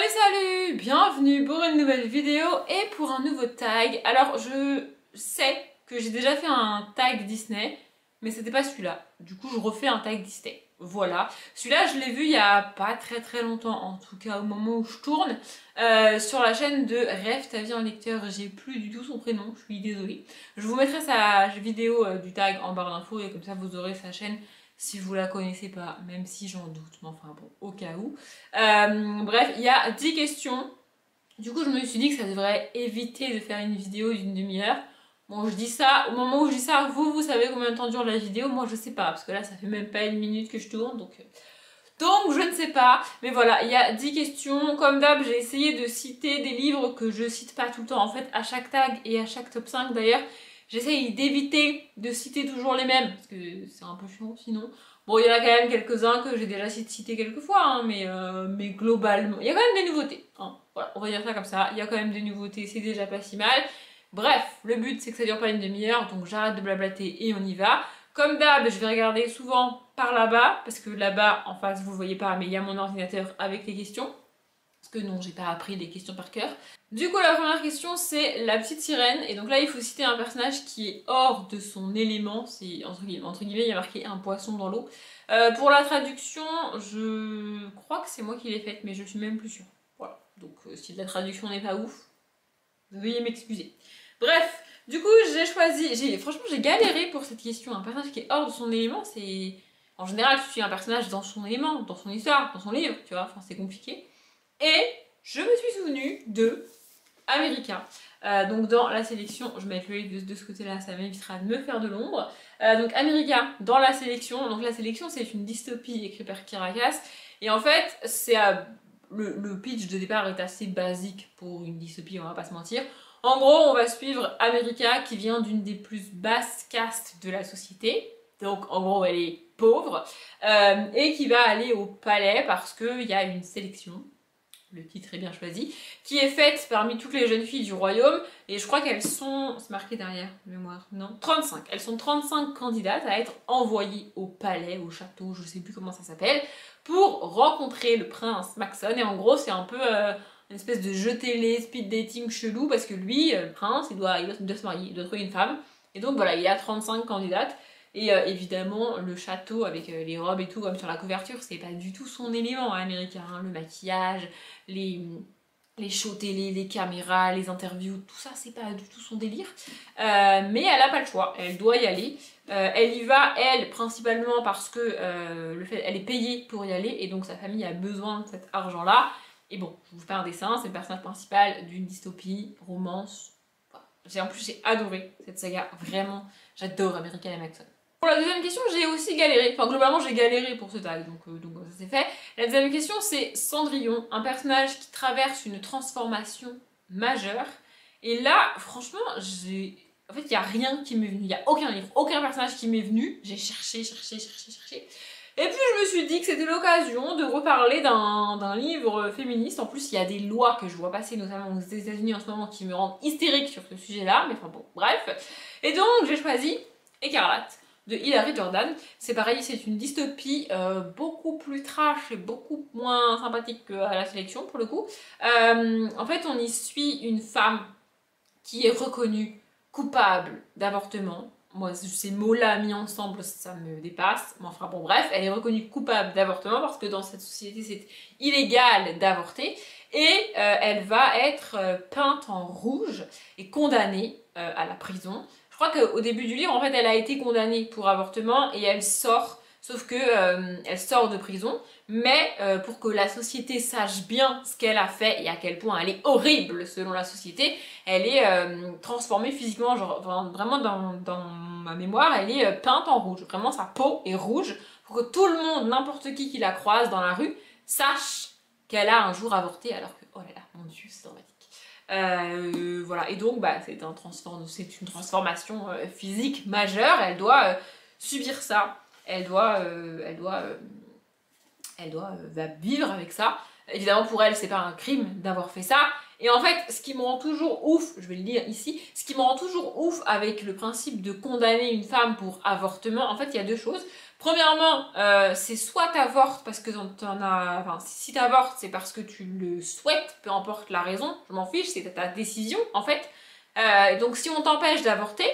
Salut, bienvenue pour une nouvelle vidéo et pour un nouveau tag. Alors je sais que j'ai déjà fait un tag Disney, mais c'était pas celui-là. Du coup je refais un tag Disney. Voilà. Celui-là je l'ai vu il y a pas très longtemps, en tout cas au moment où je tourne, sur la chaîne de Rêve ta vie en lecteur. J'ai plus du tout son prénom, je suis désolée. Je vous mettrai sa vidéo du tag en barre d'infos et comme ça vous aurez sa chaîne si vous la connaissez pas, même si j'en doute, mais enfin bon, au cas où. Bref, il y a 10 questions. Du coup, je me suis dit que ça devrait éviter de faire une vidéo d'une demi-heure. Bon, je dis ça, au moment où je dis ça, vous savez combien de temps dure la vidéo, moi je sais pas, parce que là, ça fait même pas une minute que je tourne, donc je ne sais pas. Mais voilà, il y a 10 questions. Comme d'hab, j'ai essayé de citer des livres que je cite pas tout le temps. En fait, à chaque tag et à chaque top 5 d'ailleurs, j'essaye d'éviter de citer toujours les mêmes, parce que c'est un peu chiant sinon. Bon, il y en a quand même quelques-uns que j'ai déjà cités quelques fois, hein, mais globalement, il y a quand même des nouveautés. Hein. Voilà, on va dire ça comme ça, il y a quand même des nouveautés, c'est déjà pas si mal. Bref, le but c'est que ça dure pas une demi-heure, donc j'arrête de blablater et on y va. Comme d'hab, je vais regarder souvent par là-bas, parce que là-bas, en face, vous le voyez pas, mais il y a mon ordinateur avec les questions. Parce que non, j'ai pas appris les questions par cœur. Du coup, la première question, c'est la petite sirène. Et donc là, il faut citer un personnage qui est hors de son élément. C'est entre guillemets, il y a marqué un poisson dans l'eau. Pour la traduction, je crois que c'est moi qui l'ai faite, mais je suis même plus sûre. Voilà. Donc si la traduction n'est pas ouf, veuillez m'excuser. Bref, du coup, j'ai choisi... Franchement, j'ai galéré pour cette question. Un personnage qui est hors de son élément, c'est... En général, tu suis un personnage dans son élément, dans son histoire, dans son livre, tu vois. Enfin, c'est compliqué. Et je me suis souvenue de America. Donc dans la sélection, je mets le livre de ce côté-là, ça m'évitera de me faire de l'ombre. Donc America dans la sélection. Donc la sélection, c'est une dystopie écrite par Kirakas. Et en fait, c'est le pitch de départ est assez basique pour une dystopie, on va pas se mentir. En gros, on va suivre America qui vient d'une des plus basses castes de la société. Donc en gros, elle est pauvre. Et qui va aller au palais parce qu'il y a une sélection. Le titre est bien choisi, qui est faite parmi toutes les jeunes filles du royaume, et je crois qu'elles sont, c'est marqué derrière, mémoire, non, 35. Elles sont 35 candidates à être envoyées au palais, au château, je sais plus comment ça s'appelle, pour rencontrer le prince Maxon, et en gros c'est un peu une espèce de jeu télé, speed dating chelou, parce que lui, le prince, il doit se marier, il doit trouver une femme, et donc voilà, il y a 35 candidates, et évidemment, le château avec les robes et tout, comme sur la couverture, c'est pas du tout son élément américain. Hein. Le maquillage, les shows télé, les caméras, les interviews, tout ça, c'est pas du tout son délire. Mais elle a pas le choix, elle doit y aller. Elle y va, elle, principalement parce que elle est payée pour y aller, et donc sa famille a besoin de cet argent-là. Et bon, je vous fais un dessin, c'est le personnage principal d'une dystopie, romance. En plus, j'ai adoré cette saga, vraiment, j'adore America et Maxon. Pour la deuxième question, j'ai aussi galéré. Enfin, globalement, j'ai galéré pour ce tag, donc ça c'est fait. La deuxième question, c'est Cendrillon, un personnage qui traverse une transformation majeure. Et là, franchement, en fait, il n'y a rien qui m'est venu. Il n'y a aucun livre, aucun personnage qui m'est venu. J'ai cherché. Et puis, je me suis dit que c'était l'occasion de reparler d'un livre féministe. En plus, il y a des lois que je vois passer, notamment aux États-Unis en ce moment, qui me rendent hystérique sur ce sujet-là. Mais enfin bon, bref. Et donc, j'ai choisi Écarlate de Hilary Jordan. C'est pareil, c'est une dystopie beaucoup plus trash et beaucoup moins sympathique que à la sélection pour le coup. En fait, on y suit une femme qui est reconnue coupable d'avortement. Moi, ces mots-là mis ensemble, ça me dépasse. Mais enfin bon, bref, elle est reconnue coupable d'avortement parce que dans cette société, c'est illégal d'avorter. Et elle va être peinte en rouge et condamnée à la prison. Je crois qu'au début du livre, en fait, elle a été condamnée pour avortement et elle sort, sauf que elle sort de prison, mais pour que la société sache bien ce qu'elle a fait et à quel point elle est horrible selon la société, elle est transformée physiquement, genre vraiment dans ma mémoire, elle est peinte en rouge. Vraiment, sa peau est rouge pour que tout le monde, n'importe qui la croise dans la rue, sache qu'elle a un jour avorté alors que, oh là là, mon Dieu, c'est dramatique. Voilà, et donc bah, c'est une transformation physique majeure, elle doit subir ça, elle doit va vivre avec ça. Évidemment pour elle c'est pas un crime d'avoir fait ça, Et en fait, ce qui me rend toujours ouf, je vais le lire ici, ce qui me rend toujours ouf avec le principe de condamner une femme pour avortement, en fait, il y a deux choses. Premièrement, c'est soit t'avortes parce que si t'avortes, c'est parce que tu le souhaites, peu importe la raison, je m'en fiche, c'est ta décision, en fait. Donc si on t'empêche d'avorter,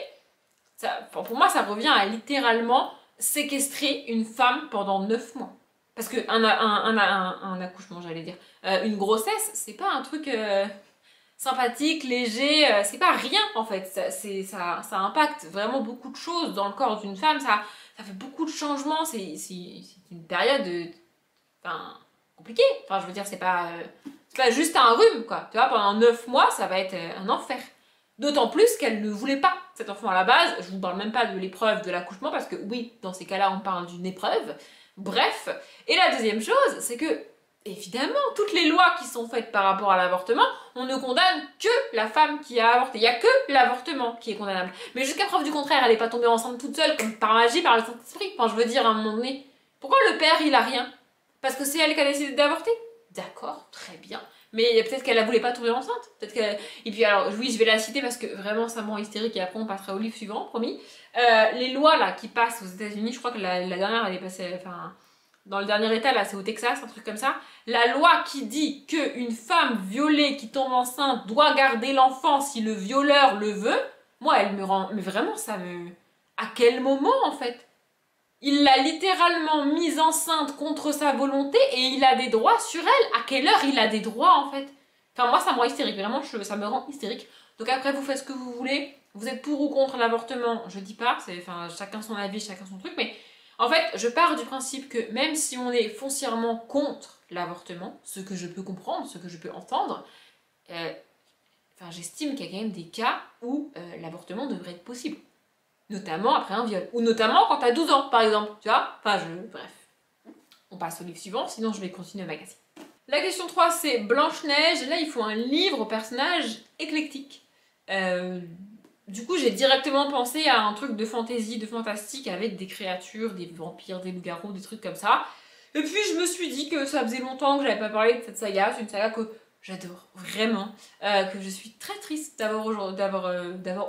pour moi, ça revient à littéralement séquestrer une femme pendant 9 mois. Parce que un accouchement, j'allais dire, une grossesse, c'est pas un truc sympathique, léger, c'est pas rien en fait. Ça impacte vraiment beaucoup de choses dans le corps d'une femme, ça fait beaucoup de changements, c'est une période compliquée. Enfin, je veux dire, c'est pas juste un rhume, quoi. Tu vois, pendant 9 mois, ça va être un enfer. D'autant plus qu'elle ne voulait pas cet enfant à la base. Je vous parle même pas de l'épreuve de l'accouchement, parce que oui, dans ces cas-là, on parle d'une épreuve. Bref. Et la deuxième chose, c'est que, évidemment, toutes les lois qui sont faites par rapport à l'avortement, on ne condamne que la femme qui a avorté. Il n'y a que l'avortement qui est condamnable. Mais jusqu'à preuve du contraire, elle n'est pas tombée enceinte toute seule, comme par magie, par le Saint-Esprit. Enfin, je veux dire, à un moment donné, pourquoi le père, il a rien? Parce que c'est elle qui a décidé d'avorter? D'accord, très bien. Mais peut-être qu'elle ne voulait pas tomber enceinte. Peut-être que... Et puis alors, oui, je vais la citer parce que vraiment, ça me rend hystérique et après on passera au livre suivant, promis. Les lois là qui passent aux États-Unis, je crois que la dernière, elle est passée... Enfin, dans le dernier état, là, c'est au Texas, un truc comme ça. La loi qui dit qu'une femme violée qui tombe enceinte doit garder l'enfant si le violeur le veut, moi, elle me rend... Mais vraiment, ça me... À quel moment, en fait? Il l'a littéralement mise enceinte contre sa volonté et il a des droits sur elle. À quelle heure il a des droits en fait? Enfin moi ça me rend hystérique, vraiment ça me rend hystérique. Donc après vous faites ce que vous voulez, vous êtes pour ou contre l'avortement, je dis pas, c'est chacun son avis, chacun son truc, mais en fait je pars du principe que même si on est foncièrement contre l'avortement, ce que je peux comprendre, ce que je peux entendre, j'estime qu'il y a quand même des cas où l'avortement devrait être possible. Notamment après un viol. Ou notamment quand t'as 12 ans, par exemple. Tu vois? Bref. On passe au livre suivant, sinon je vais continuer le magazine. La question 3, c'est Blanche-Neige. Et là, il faut un livre aux personnages éclectiques. Du coup, j'ai directement pensé à un truc de fantasy, de fantastique, avec des créatures, des vampires, des loups-garous, des trucs comme ça. Et puis, je me suis dit que ça faisait longtemps que j'avais pas parlé de cette saga. C'est une saga que j'adore vraiment, que je suis très triste d'avoir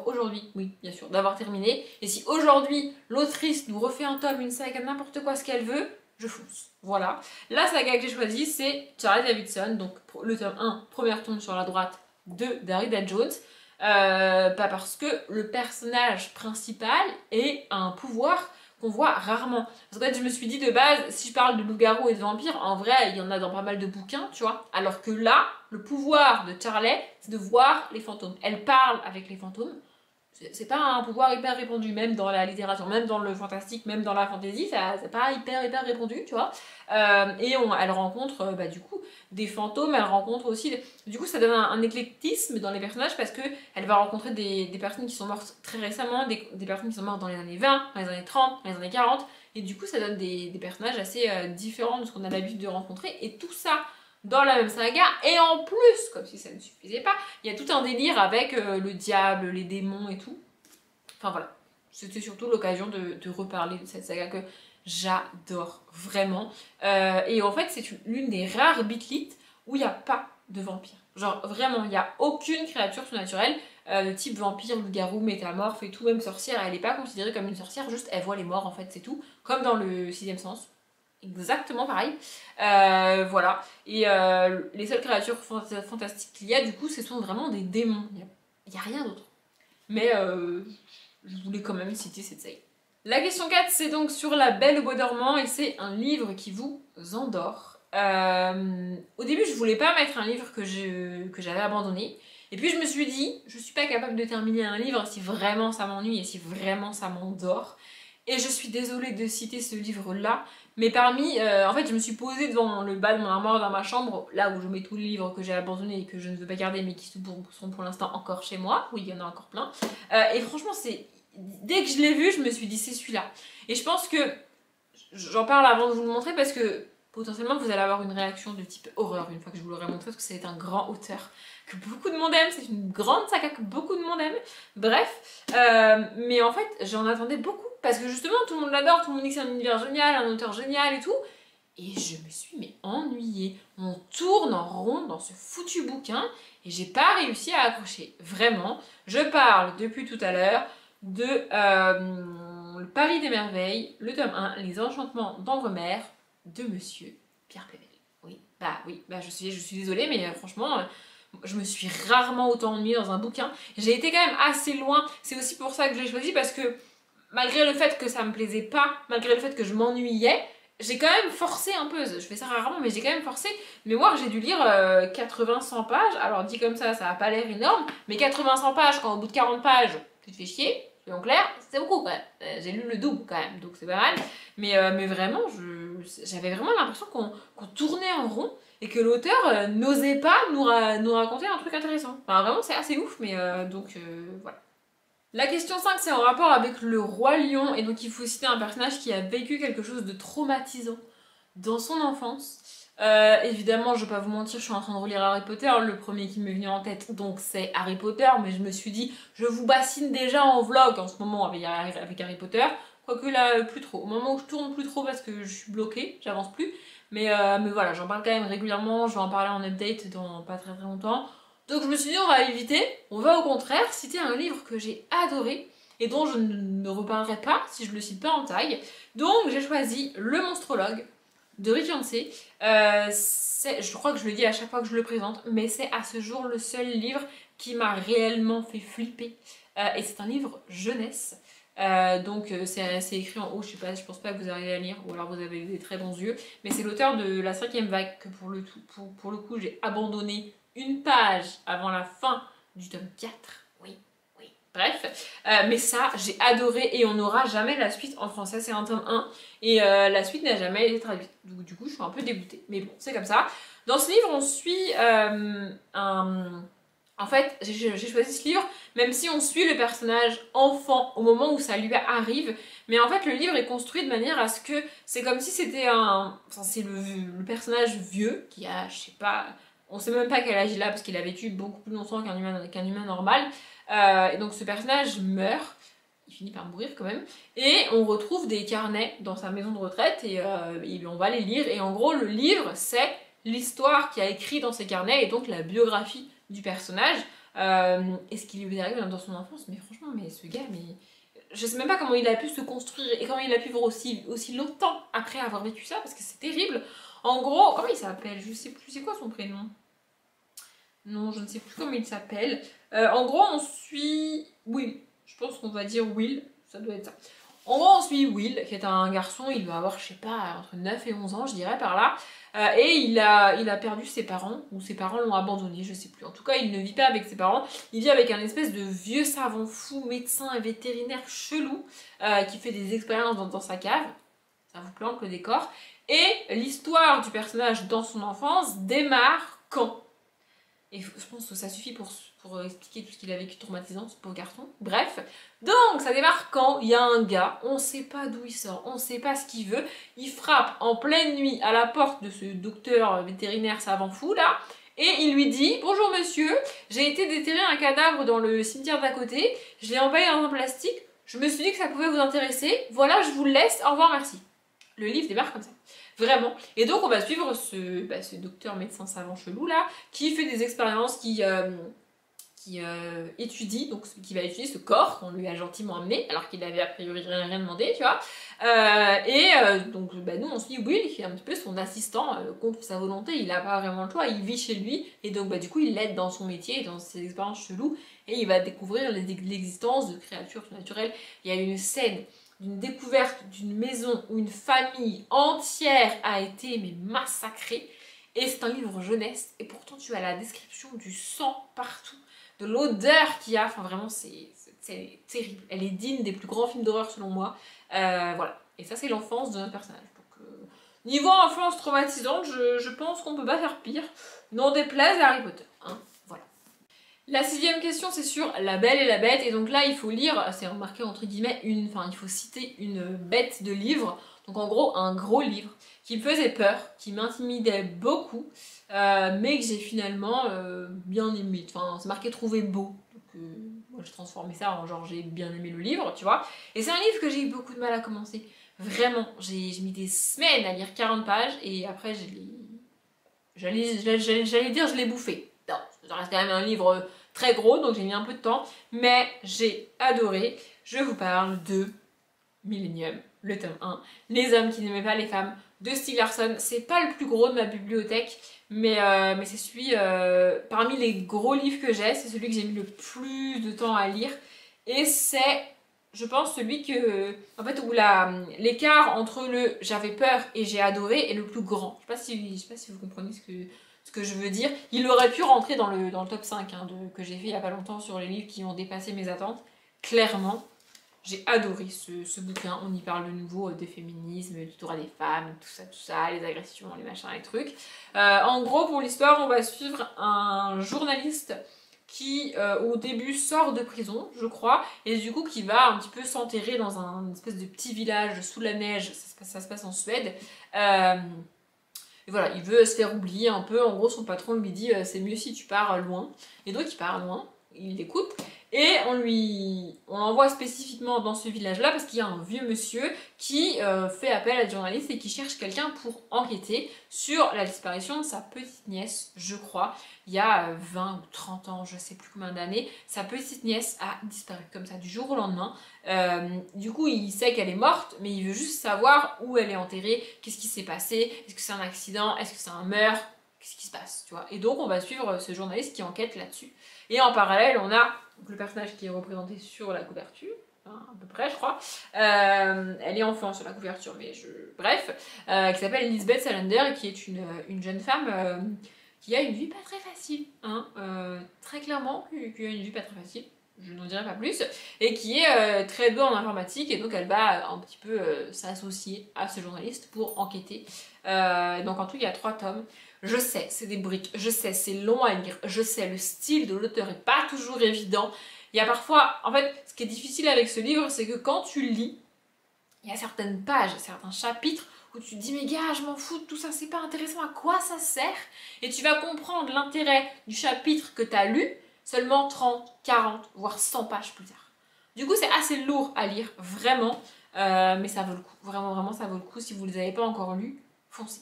aujourd'hui, oui bien sûr, d'avoir terminé. Et si aujourd'hui l'autrice nous refait un tome, une saga, n'importe quoi ce qu'elle veut, je fonce. Voilà. La saga que j'ai choisie c'est Charlie Davidson, donc le tome 1, premier tome sur la droite de Darryl Jones. Pas parce que le personnage principal est un pouvoir qu'on voit rarement. Parce qu'en fait, je me suis dit de base, si je parle de loup-garou et de vampires, en vrai, il y en a dans pas mal de bouquins, tu vois. Alors que là, le pouvoir de Charlie, c'est de voir les fantômes. Elle parle avec les fantômes. C'est pas un pouvoir hyper répandu, même dans la littérature, même dans le fantastique, même dans la fantasy, c'est pas hyper répandu, tu vois. Elle rencontre, du coup, des fantômes, elle rencontre aussi... Du coup, ça donne un éclectisme dans les personnages parce que elle va rencontrer des personnes qui sont mortes très récemment, des personnes qui sont mortes dans les années 20, dans les années 30, dans les années 40, et du coup, ça donne des personnages assez différents de ce qu'on a l'habitude de rencontrer, et tout ça dans la même saga, et en plus, comme si ça ne suffisait pas, il y a tout un délire avec le diable, les démons et tout. Enfin voilà, c'était surtout l'occasion de reparler de cette saga que j'adore vraiment. Et en fait, c'est l'une des rares Beat où il n'y a pas de vampire. Genre vraiment, il n'y a aucune créature surnaturelle de type vampire, loup-garou, métamorphe et tout, même sorcière. Elle n'est pas considérée comme une sorcière, juste elle voit les morts en fait, c'est tout. Comme dans le sixième sens. Exactement pareil. Voilà. Et les seules créatures fantastiques qu'il y a, du coup, ce sont vraiment des démons. Il n'y a rien d'autre. Mais je voulais quand même citer cette saga. La question 4, c'est donc sur La Belle au bois dormant, et c'est un livre qui vous endort. Au début, je voulais pas mettre un livre que j'avais abandonné. Et puis je me suis dit, je suis pas capable de terminer un livre si vraiment ça m'ennuie et si vraiment ça m'endort. Et je suis désolée de citer ce livre-là, mais en fait, je me suis posée devant le bas de mon armoire dans ma chambre, là où je mets tous les livres que j'ai abandonnés et que je ne veux pas garder, mais qui sont pour l'instant encore chez moi. Oui, il y en a encore plein. Et franchement, dès que je l'ai vu, je me suis dit, c'est celui-là. Et je pense que, j'en parle avant de vous le montrer, parce que potentiellement, vous allez avoir une réaction de type horreur une fois que je vous l'aurai montré, parce que c'est un grand auteur que beaucoup de monde aime, c'est une grande saga que beaucoup de monde aime. Bref, mais en fait, j'en attendais beaucoup. Parce que justement, tout le monde l'adore, tout le monde dit que c'est un univers génial, un auteur génial et tout. Et je me suis mais ennuyée. On tourne en rond dans ce foutu bouquin et j'ai pas réussi à accrocher. Vraiment, je parle depuis tout à l'heure de Le Paris des Merveilles, le tome 1, Les Enchantements d'Ambremer de Monsieur Pierre Pével. Oui, je suis désolée, mais franchement, je me suis rarement autant ennuyée dans un bouquin. J'ai été quand même assez loin. C'est aussi pour ça que je l'ai choisi, parce que malgré le fait que ça me plaisait pas, malgré le fait que je m'ennuyais, j'ai quand même forcé un peu. Je fais ça rarement, mais j'ai quand même forcé. Mais moi, j'ai dû lire 80-100 pages. Alors, dit comme ça a pas l'air énorme. Mais 80-100 pages, quand au bout de 40 pages, tu te fais chier, soyons clairs, c'est beaucoup quand même. J'ai lu le double quand même, donc c'est pas mal. Mais vraiment, j'avais vraiment l'impression qu'on tournait en rond et que l'auteur n'osait pas nous raconter un truc intéressant. Enfin, vraiment, c'est assez ouf, mais voilà. La question 5, c'est en rapport avec le roi lion, et donc il faut citer un personnage qui a vécu quelque chose de traumatisant dans son enfance. Évidemment, je vais pas vous mentir, je suis en train de relire Harry Potter, le premier qui m'est venu en tête, donc c'est Harry Potter, mais je me suis dit, je vous bassine déjà en vlog en ce moment avec Harry Potter, quoique là, plus trop. Au moment où je tourne plus trop parce que je suis bloquée, j'avance plus, mais voilà, j'en parle quand même régulièrement, je vais en parler en update dans pas très longtemps. Donc je me suis dit, on va éviter, on va au contraire citer un livre que j'ai adoré et dont je ne reparlerai pas si je le cite pas en taille. Donc j'ai choisi Le Monstrologue de Rick Yancey. Je crois que je le dis à chaque fois que je le présente, mais c'est à ce jour le seul livre qui m'a réellement fait flipper. Et c'est un livre jeunesse. C'est écrit en haut, je pense pas que vous arrivez à lire, ou alors vous avez des très bons yeux, mais c'est l'auteur de La 5e vague que pour le coup j'ai abandonné une page avant la fin du tome 4. Oui. Bref, mais ça, j'ai adoré et on n'aura jamais la suite en français, c'est un tome 1 et la suite n'a jamais été traduite. Donc, du coup, je suis un peu dégoûtée, mais bon, c'est comme ça. Dans ce livre, on suit En fait, j'ai choisi ce livre, même si on suit le personnage enfant au moment où ça lui arrive, mais en fait, le livre est construit de manière à ce que c'est comme si c'était c'est le personnage vieux qui a, je sais pas, on sait même pas quel âge il a parce qu'il a vécu beaucoup plus longtemps qu'un humain normal. Et donc ce personnage meurt, il finit par mourir quand même, et on retrouve des carnets dans sa maison de retraite et on va les lire. Et en gros, le livre, c'est l'histoire qu'il a écrit dans ses carnets et donc la biographie du personnage et ce qui lui est arrivé dans son enfance. Mais franchement, mais ce gars, mais je sais même pas comment il a pu se construire et comment il a pu vivre aussi longtemps après avoir vécu ça, parce que c'est terrible. En gros, comment il s'appelle? Je sais plus, c'est quoi son prénom? Non, je ne sais plus comment il s'appelle. En gros, on suit Will. Je pense qu'on va dire Will. Ça doit être ça. En gros, on suit Will, qui est un garçon. Il doit avoir, je sais pas, entre 9 et 11 ans, je dirais, par là. Et il a perdu ses parents, ou ses parents l'ont abandonné, je sais plus. En tout cas, il ne vit pas avec ses parents. Il vit avec un espèce de vieux savant fou, médecin et vétérinaire chelou, qui fait des expériences dans sa cave. Ça vous plante le décor. Et l'histoire du personnage dans son enfance démarre quand? Et je pense que ça suffit pour expliquer tout ce qu'il a vécu traumatisant, ce pauvre garçon. Bref, donc ça démarre quand il y a un gars, on sait pas d'où il sort, on sait pas ce qu'il veut, il frappe en pleine nuit à la porte de ce docteur vétérinaire savant fou là, et il lui dit: bonjour monsieur, j'ai été déterrer un cadavre dans le cimetière d'à côté, je l'ai emballé dans un plastique, je me suis dit que ça pouvait vous intéresser, voilà, je vous le laisse, au revoir, merci. Le livre démarre comme ça. Vraiment. Et donc on va suivre ce docteur médecin savant chelou là, qui fait des expériences, qui étudie, donc qui va étudier ce corps qu'on lui a gentiment amené, alors qu'il avait a priori rien demandé, tu vois. Donc nous on suit Will, qui est un petit peu son assistant contre sa volonté, il n'a pas vraiment le choix, il vit chez lui, et donc du coup il l'aide dans son métier, dans ses expériences cheloues, et il va découvrir l'existence de créatures surnaturelles. Il y a une scène d'une découverte d'une maison où une famille entière a été massacrée, et c'est un livre jeunesse, et pourtant tu as la description du sang partout, de l'odeur qu'il y a, enfin vraiment c'est terrible, elle est digne des plus grands films d'horreur selon moi. Voilà, et ça c'est l'enfance de notre personnage. Donc niveau enfance traumatisante, je pense qu'on peut pas faire pire, n'en déplaise à Harry Potter, hein. La 6e question, c'est sur La Belle et la Bête, et donc là il faut lire, c'est remarqué entre guillemets, il faut citer une bête de livre, donc en gros un gros livre qui me faisait peur, qui m'intimidait beaucoup, mais que j'ai finalement bien aimé, enfin c'est marqué trouver beau, donc moi j'ai transformé ça en genre j'ai bien aimé le livre, tu vois, et c'est un livre que j'ai eu beaucoup de mal à commencer, Vraiment, j'ai mis des semaines à lire 40 pages et après j'allais dire je l'ai bouffé. Non, ça reste quand même un livre très gros donc j'ai mis un peu de temps, mais j'ai adoré. Je vous parle de Millennium, le tome 1, Les hommes qui n'aimaient pas les femmes de Stieg Larsson. C'est pas le plus gros de ma bibliothèque, mais c'est celui, parmi les gros livres que j'ai, c'est celui que j'ai mis le plus de temps à lire. Et c'est, je pense, celui en fait, où l'écart entre le j'avais peur et j'ai adoré est le plus grand. Je sais pas si vous comprenez ce que je veux dire. Il aurait pu rentrer dans le top 5 hein, que j'ai fait il y a pas longtemps sur les livres qui ont dépassé mes attentes, clairement. J'ai adoré ce bouquin, on y parle de nouveau des féminismes, du droit des femmes, tout ça, les agressions, les machins, les trucs. En gros, pour l'histoire, on va suivre un journaliste qui, au début, sort de prison, je crois, et du coup, qui va un petit peu s'enterrer dans une espèce de petit village sous la neige, ça se passe en Suède. Et voilà, il veut se faire oublier un peu, en gros, son patron lui dit « c'est mieux si tu pars loin ». Et donc, il part loin, il l'écoute. Et on l'envoie spécifiquement dans ce village-là parce qu'il y a un vieux monsieur qui fait appel à des journalistes et qui cherche quelqu'un pour enquêter sur la disparition de sa petite nièce, je crois. Il y a 20 ou 30 ans, je sais plus combien d'années, sa petite nièce a disparu comme ça du jour au lendemain. Du coup, il sait qu'elle est morte, mais il veut juste savoir où elle est enterrée, qu'est-ce qui s'est passé, est-ce que c'est un accident, est-ce que c'est un meurtre, qu'est-ce qui se passe, tu vois. Et donc, on va suivre ce journaliste qui enquête là-dessus. Et en parallèle, on a le personnage qui est représenté sur la couverture, hein, à peu près, je crois. Elle est enfant sur la couverture, mais bref, qui s'appelle Lisbeth Salander, qui est une jeune femme qui a une vie pas très facile, hein, très clairement, qui a une vie pas très facile. Je n'en dirai pas plus, et qui est très douée en informatique, et donc elle va un petit peu s'associer à ce journaliste pour enquêter. Donc en tout, il y a 3 tomes. Je sais, c'est des briques, je sais, c'est long à lire, je sais, le style de l'auteur est pas toujours évident. Il y a parfois, en fait, ce qui est difficile avec ce livre, c'est que quand tu lis, il y a certaines pages, certains chapitres où tu te dis mais gars, je m'en fous de tout ça, c'est pas intéressant, à quoi ça sert? Et tu vas comprendre l'intérêt du chapitre que tu as lu seulement 30, 40, voire 100 pages plus tard. Du coup, c'est assez lourd à lire, vraiment, mais ça vaut le coup, vraiment, vraiment, ça vaut le coup. Si vous ne les avez pas encore lus, foncez.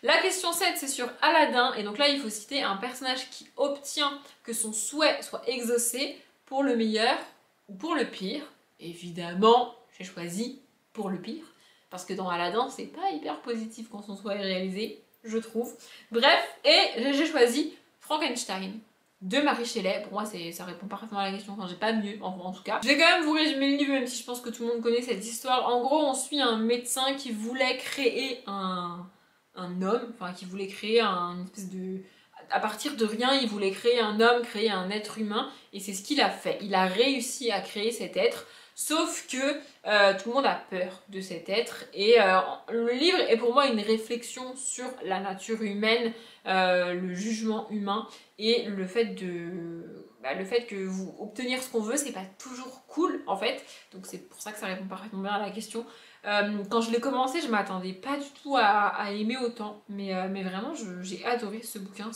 La question 7, c'est sur Aladdin, et donc là, il faut citer un personnage qui obtient que son souhait soit exaucé pour le meilleur ou pour le pire. Évidemment, j'ai choisi pour le pire, parce que dans Aladdin, c'est pas hyper positif quand son souhait est réalisé, je trouve. Bref, et j'ai choisi Frankenstein de Mary Shelley. Pour moi, ça répond parfaitement à la question, enfin j'ai pas mieux en tout cas. Je vais quand même vous résumer le livre, même si je pense que tout le monde connaît cette histoire. En gros, on suit un médecin qui voulait créer un homme, enfin qui voulait créer une espèce de... À partir de rien, il voulait créer un homme, créer un être humain, et c'est ce qu'il a fait. Il a réussi à créer cet être, sauf que tout le monde a peur de cet être, et le livre est pour moi une réflexion sur la nature humaine, le jugement humain, et le fait que obtenir ce qu'on veut, c'est pas toujours cool en fait, donc c'est pour ça que ça répond parfaitement bien à la question. Quand je l'ai commencé, je m'attendais pas du tout à aimer autant, mais vraiment j'ai adoré ce bouquin.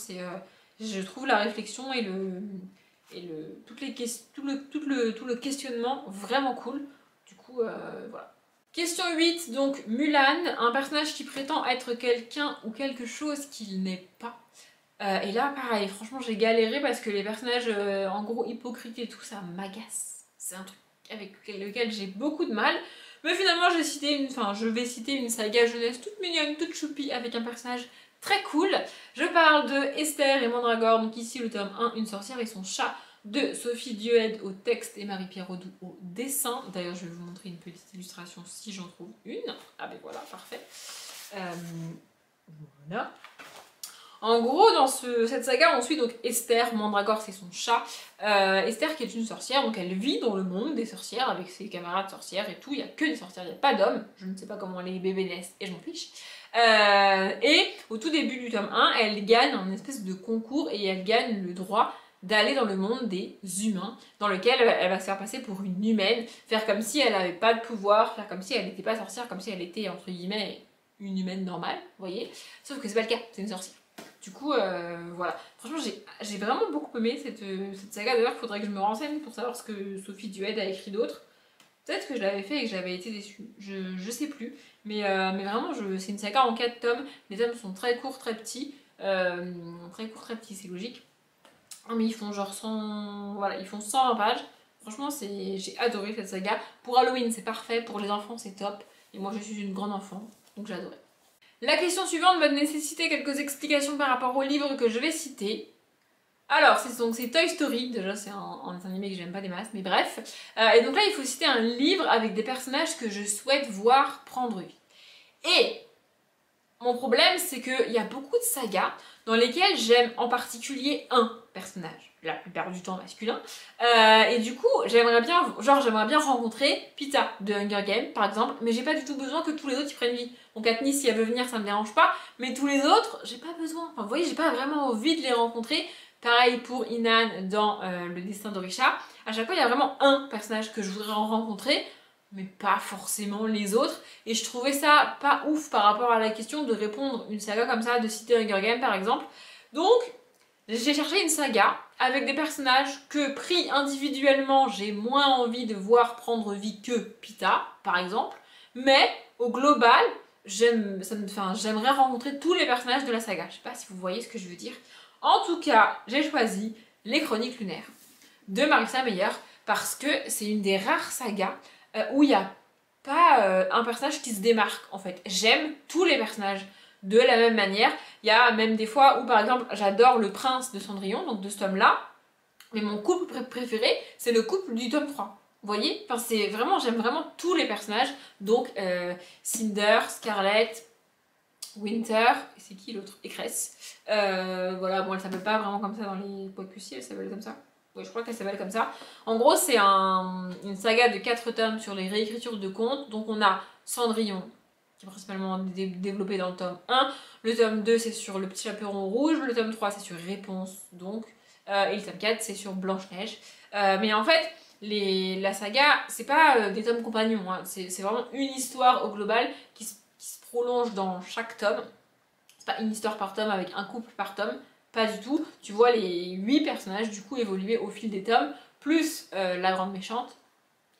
Je trouve la réflexion et tout le questionnement vraiment cool. Du coup, voilà. Question 8, donc Mulan, un personnage qui prétend être quelqu'un ou quelque chose qu'il n'est pas. Et là, pareil, franchement, j'ai galéré parce que les personnages, en gros, hypocrites et tout, ça m'agace. C'est un truc avec lequel j'ai beaucoup de mal. Mais finalement, je vais citer une saga jeunesse toute mignonne, toute choupie, avec un personnage très cool. Je parle de Esther et Mandragore, donc ici le tome 1, Une sorcière et son chat, de Sophie Dued au texte et Marie-Pierre Audoux au dessin. D'ailleurs, je vais vous montrer une petite illustration si j'en trouve une. Ah ben voilà, parfait. Voilà. En gros, dans cette saga, on suit donc Esther, Mandragore c'est son chat. Esther qui est une sorcière, donc elle vit dans le monde des sorcières avec ses camarades sorcières et tout. Il n'y a que des sorcières, il n'y a pas d'hommes. Je ne sais pas comment les bébés naissent et je m'en fiche. Et au tout début du tome 1, elle gagne un espèce de concours et elle gagne le droit d'aller dans le monde des humains, dans lequel elle va se faire passer pour une humaine, faire comme si elle n'avait pas de pouvoir, faire comme si elle n'était pas sorcière, comme si elle était entre guillemets une humaine normale, vous voyez. Sauf que c'est pas le cas, c'est une sorcière. Du coup, voilà. Franchement, j'ai vraiment beaucoup aimé cette saga. D'ailleurs, il faudrait que je me renseigne pour savoir ce que Sophie Dued a écrit d'autre. Peut-être que je l'avais fait et que j'avais été déçue. Je sais plus. Mais vraiment, c'est une saga en 4 tomes. Les tomes sont très courts, très petits. Très courts, très petits, c'est logique. Mais ils font genre 100... Voilà, ils font 120 pages. Franchement, j'ai adoré cette saga. Pour Halloween, c'est parfait. Pour les enfants, c'est top. Et moi, je suis une grande enfant, donc j'ai adoré. La question suivante va nécessiter quelques explications par rapport au livre que je vais citer. Alors, c'est Toy Story, déjà c'est un dessin animé que j'aime pas des masses, mais bref. Et donc là, il faut citer un livre avec des personnages que je souhaite voir prendre vie. Et mon problème, c'est qu'il y a beaucoup de sagas dans lesquelles j'aime en particulier un personnage, la plupart du temps masculin. Et du coup, j'aimerais bien rencontrer Pita de Hunger Games, par exemple, mais j'ai pas du tout besoin que tous les autres y prennent vie. Donc Katniss, si elle veut venir, ça me dérange pas, mais tous les autres, j'ai pas besoin. Enfin, vous voyez, j'ai pas vraiment envie de les rencontrer. Pareil pour Inan dans Le Destin d'Orisha. À chaque fois, il y a vraiment un personnage que je voudrais rencontrer, mais pas forcément les autres. Et je trouvais ça pas ouf par rapport à la question de répondre une saga comme ça, de citer Hunger Games par exemple. Donc, j'ai cherché une saga avec des personnages que, pris individuellement, j'ai moins envie de voir prendre vie que Pita, par exemple. Mais, au global, j'aimerais rencontrer tous les personnages de la saga. Je sais pas si vous voyez ce que je veux dire. En tout cas, j'ai choisi Les Chroniques Lunaires de Marissa Meyer parce que c'est une des rares sagas où il n'y a pas un personnage qui se démarque en fait. J'aime tous les personnages de la même manière. Il y a même des fois où par exemple j'adore le prince de Cendrillon, donc de ce tome-là, mais mon couple préféré c'est le couple du tome 3. Vous voyez, enfin, j'aime vraiment tous les personnages, donc Cinder, Scarlett, Winter, c'est qui l'autre? Écresse. Voilà, bon, elle s'appelle pas vraiment comme ça dans les Pocussy, elle s'appelle comme ça. Oui, je crois qu'elle s'appelle comme ça. En gros, c'est une saga de 4 tomes sur les réécritures de contes. Donc, on a Cendrillon, qui est principalement développé dans le tome 1. Le tome 2, c'est sur Le Petit Chaperon Rouge. Le tome 3, c'est sur Réponse, donc. Et le tome 4, c'est sur Blanche-Neige. Mais en fait, la saga, c'est pas des tomes compagnons. Hein. C'est vraiment une histoire au global qui se prolonge dans chaque tome. C'est pas une histoire par tome avec un couple par tome, pas du tout. Tu vois les 8 personnages du coup évoluer au fil des tomes, plus la grande méchante,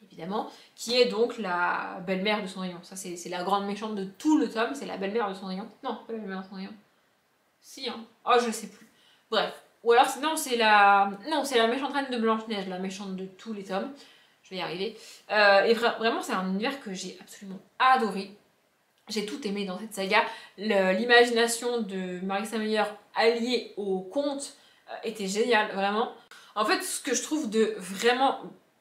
évidemment, qui est donc la belle-mère de Cendrillon. Ça c'est la grande méchante de tout le tome, c'est la belle-mère de Cendrillon. Non, pas la belle-mère de Cendrillon. Si, hein. Oh, je sais plus. Bref. Ou alors, non, c'est la méchante reine de Blanche-Neige, la méchante de tous les tomes. Je vais y arriver. Et vraiment, c'est un univers que j'ai absolument adoré. J'ai tout aimé dans cette saga. L'imagination de Marissa Meyer alliée au conte était géniale, vraiment. En fait, ce que je trouve de vraiment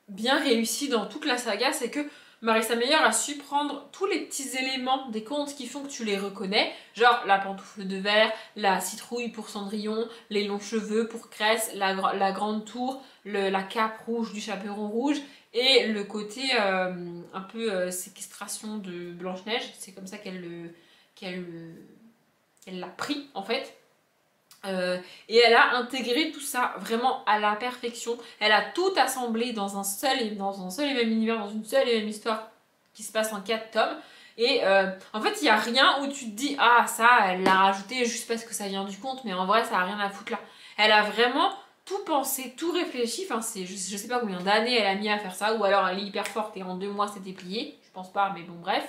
bien réussi dans toute la saga, c'est que Marissa Meyer a su prendre tous les petits éléments des contes qui font que tu les reconnais, genre la pantoufle de verre, la citrouille pour Cendrillon, les longs cheveux pour Cress, la grande tour, la cape rouge du chaperon rouge, et le côté un peu séquestration de Blanche-Neige, c'est comme ça qu'elle l'a pris en fait. Et elle a intégré tout ça vraiment à la perfection. Elle a tout assemblé dans un seul et même univers, dans une seule et même histoire qui se passe en 4 tomes. Et en fait, il n'y a rien où tu te dis ah ça, elle l'a rajouté juste parce que ça vient du conte, mais en vrai, ça n'a rien à foutre là. Elle a vraiment tout pensé, tout réfléchi. Enfin, je sais pas combien d'années elle a mis à faire ça, ou alors elle est hyper forte et en 2 mois c'était plié. Je pense pas, mais bon, bref.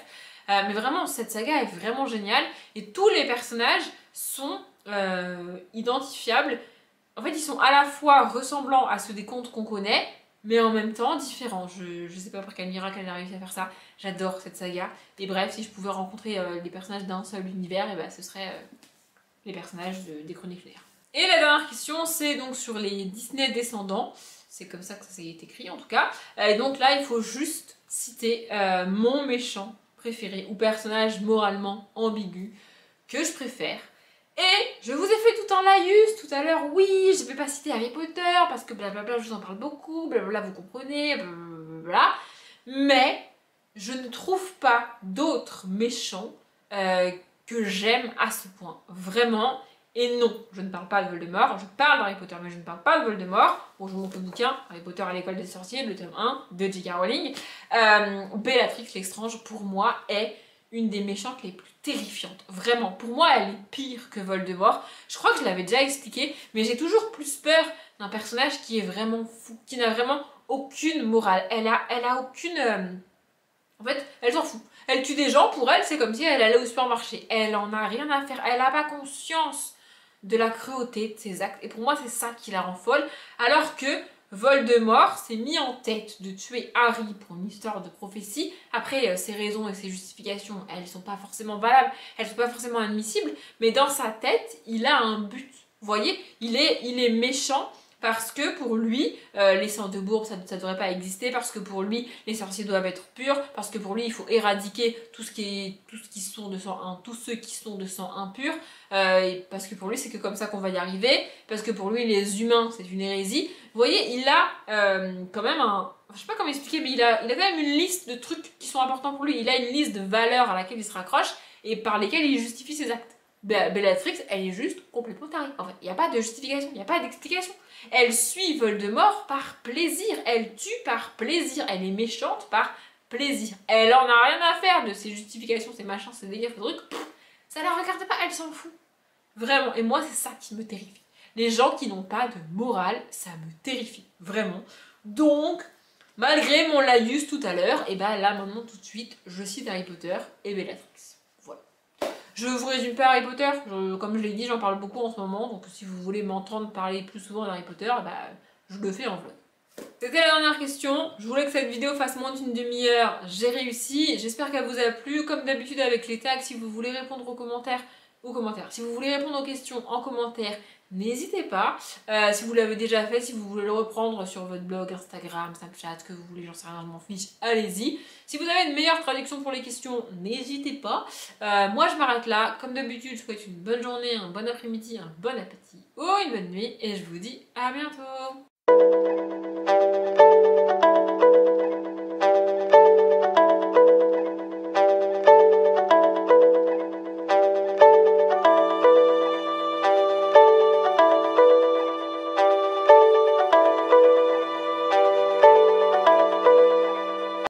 Mais vraiment, cette saga est vraiment géniale et tous les personnages sont identifiables. En fait, ils sont à la fois ressemblants à ceux des contes qu'on connaît, mais en même temps différents. Je sais pas par quel miracle elle a réussi à faire ça. J'adore cette saga. Et bref, si je pouvais rencontrer des personnages d'un seul univers, et ben, ce serait les personnages des Chroniques Lunaires. Et la dernière question, c'est donc sur les Disney descendants. C'est comme ça que ça s'est écrit en tout cas. Et donc là, il faut juste citer mon méchant préféré ou personnage moralement ambigu que je préfère. Et je vous ai fait tout un laïus tout à l'heure, oui, je vais pas citer Harry Potter parce que blablabla, je vous en parle beaucoup, blablabla, vous comprenez, blablabla. Mais je ne trouve pas d'autres méchants que j'aime à ce point. Vraiment. Et non, je ne parle pas de Voldemort, je parle d'Harry Potter, mais je ne parle pas de Voldemort. Bon, je vous montre le bouquin, Harry Potter à l'école des sorciers, le tome 1 de J.K. Rowling. Bellatrix Lestrange, pour moi, est une des méchantes les plus terrifiantes. Vraiment, pour moi, elle est pire que Voldemort. Je crois que je l'avais déjà expliqué, mais j'ai toujours plus peur d'un personnage qui est vraiment fou, qui n'a vraiment aucune morale. Elle a aucune... En fait, elle s'en fout. Elle tue des gens, pour elle, c'est comme si elle allait au supermarché. Elle en a rien à faire. Elle n'a pas conscience de la cruauté de ses actes. Et pour moi, c'est ça qui la rend folle. Alors que Voldemort s'est mis en tête de tuer Harry pour une histoire de prophétie. Après, ses raisons et ses justifications, elles sont pas forcément valables, elles sont pas forcément admissibles, mais dans sa tête, il a un but. Vous voyez, il est méchant parce que pour lui, les sangs de bourbe, ça ne devrait pas exister, parce que pour lui, les sorciers doivent être purs, parce que pour lui, il faut éradiquer tous ceux qui sont de sang impur, parce que pour lui, c'est que comme ça qu'on va y arriver, parce que pour lui, les humains, c'est une hérésie. Vous voyez, il a quand même je sais pas comment expliquer, mais il a quand même une liste de trucs qui sont importants pour lui. Il a une liste de valeurs à laquelle il se raccroche et par lesquelles il justifie ses actes. Bellatrix, elle est juste complètement tarée. En fait, il n'y a pas de justification, il n'y a pas d'explication. Elle suit Voldemort par plaisir, elle tue par plaisir, elle est méchante par plaisir. Elle en a rien à faire de ses justifications, ses machins, ses délires, ses trucs. Ça la regarde pas, elle s'en fout. Vraiment, et moi c'est ça qui me terrifie. Les gens qui n'ont pas de morale, ça me terrifie, vraiment. Donc, malgré mon laïus tout à l'heure, et ben là maintenant tout de suite, je cite Harry Potter et Bellatrix. Voilà. Je vous résume pas Harry Potter, comme je l'ai dit, j'en parle beaucoup en ce moment, donc si vous voulez m'entendre parler plus souvent d'Harry Potter, bah, je le fais en vlog. C'était la dernière question, je voulais que cette vidéo fasse moins d'une demi-heure, j'ai réussi, j'espère qu'elle vous a plu. Comme d'habitude avec les tags, si vous voulez répondre aux commentaires, si vous voulez répondre aux questions en commentaire, n'hésitez pas. Si vous l'avez déjà fait, si vous voulez le reprendre sur votre blog, Instagram, Snapchat, que vous voulez, j'en sais rien, je m'en fiche, allez-y. Si vous avez une meilleure traduction pour les questions, n'hésitez pas. Moi je m'arrête là. Comme d'habitude, je vous souhaite une bonne journée, un bon après-midi, un bon appétit ou une bonne nuit. Et je vous dis à bientôt.